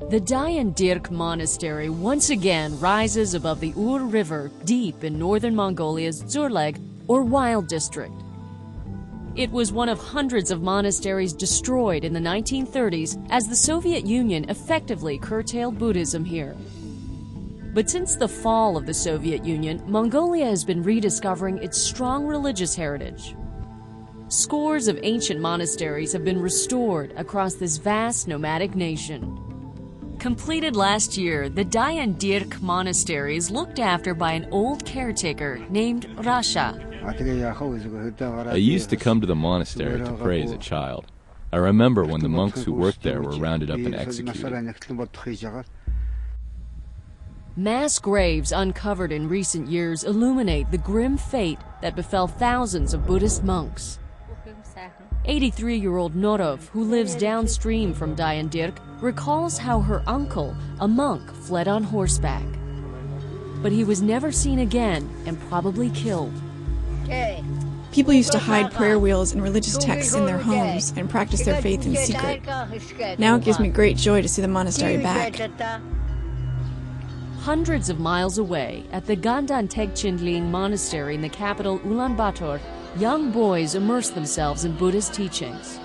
The Dayan Dirk Monastery once again rises above the Ur River deep in northern Mongolia's Zurleg, or Wild District. It was one of hundreds of monasteries destroyed in the 1930s as the Soviet Union effectively curtailed Buddhism here. But since the fall of the Soviet Union, Mongolia has been rediscovering its strong religious heritage. Scores of ancient monasteries have been restored across this vast nomadic nation. Completed last year, the Dayan Dirk Monastery is looked after by an old caretaker named Rasha. I used to come to the monastery to pray as a child. I remember when the monks who worked there were rounded up and executed. Mass graves uncovered in recent years illuminate the grim fate that befell thousands of Buddhist monks. 83-year-old Norov, who lives downstream from Dayan Dirk, recalls how her uncle, a monk, fled on horseback. But he was never seen again and probably killed. People used to hide prayer wheels and religious texts in their homes and practice their faith in secret. Now it gives me great joy to see the monastery back. Hundreds of miles away, at the Gandan Tegchinling Monastery in the capital Ulaanbaatar, young boys immerse themselves in Buddhist teachings.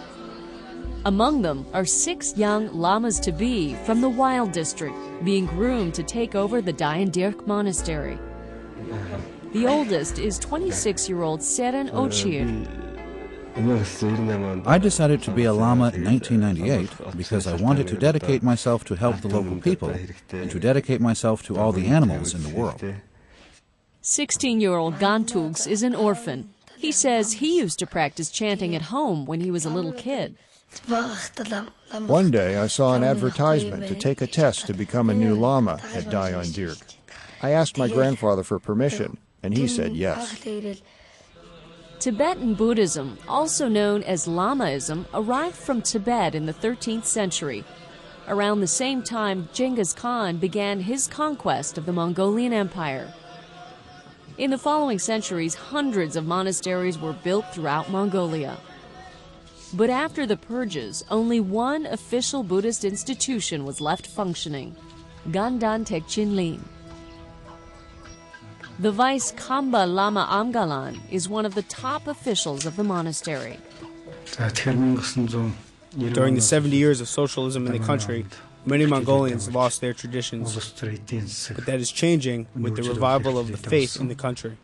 Among them are 6 young lamas-to-be from the Wild District, being groomed to take over the Dayan Dirk Monastery. The oldest is 26-year-old Seren Ochir. I decided to be a lama in 1998 because I wanted to dedicate myself to help the local people and to dedicate myself to all the animals in the world. 16-year-old Gantugs is an orphan. He says he used to practice chanting at home when he was a little kid. One day I saw an advertisement to take a test to become a new lama at Dayan Dirk. I asked my grandfather for permission, and he said yes. Tibetan Buddhism, also known as Lamaism, arrived from Tibet in the 13th century. Around the same time, Genghis Khan began his conquest of the Mongolian Empire. In the following centuries, hundreds of monasteries were built throughout Mongolia. But after the purges, only one official Buddhist institution was left functioning, Gandan Tegchinling. The vice Khamba Lama Amgalan is one of the top officials of the monastery. During the 70 years of socialism in the country, many Mongolians lost their traditions, but that is changing with the revival of the faith in the country.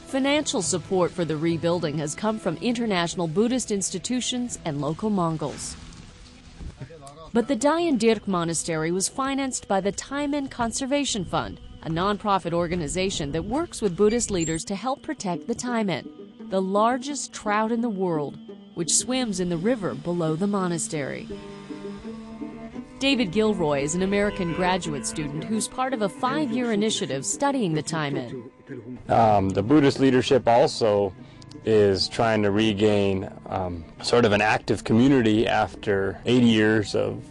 Financial support for the rebuilding has come from international Buddhist institutions and local Mongols. But the Dayan Dirk Monastery was financed by the Taimen Conservation Fund, a nonprofit organization that works with Buddhist leaders to help protect the taimen, the largest trout in the world, which swims in the river below the monastery. David Gilroy is an American graduate student who's part of a 5-year initiative studying the taimen. The Buddhist leadership also is trying to regain sort of an active community after 80 years of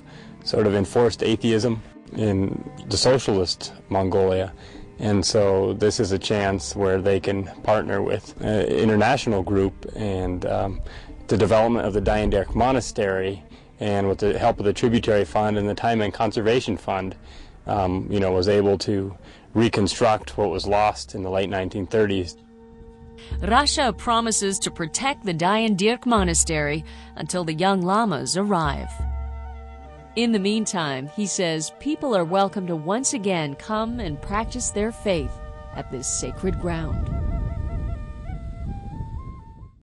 sort of enforced atheism in the socialist Mongolia. And so this is a chance where they can partner with an international group and the development of the Dayan Dirk Monastery, and with the help of the Tributary Fund and the Taimen Conservation Fund, was able to reconstruct what was lost in the late 1930s. Rasha promises to protect the Dayan Dirk Monastery until the young lamas arrive. In the meantime, he says people are welcome to once again come and practice their faith at this sacred ground.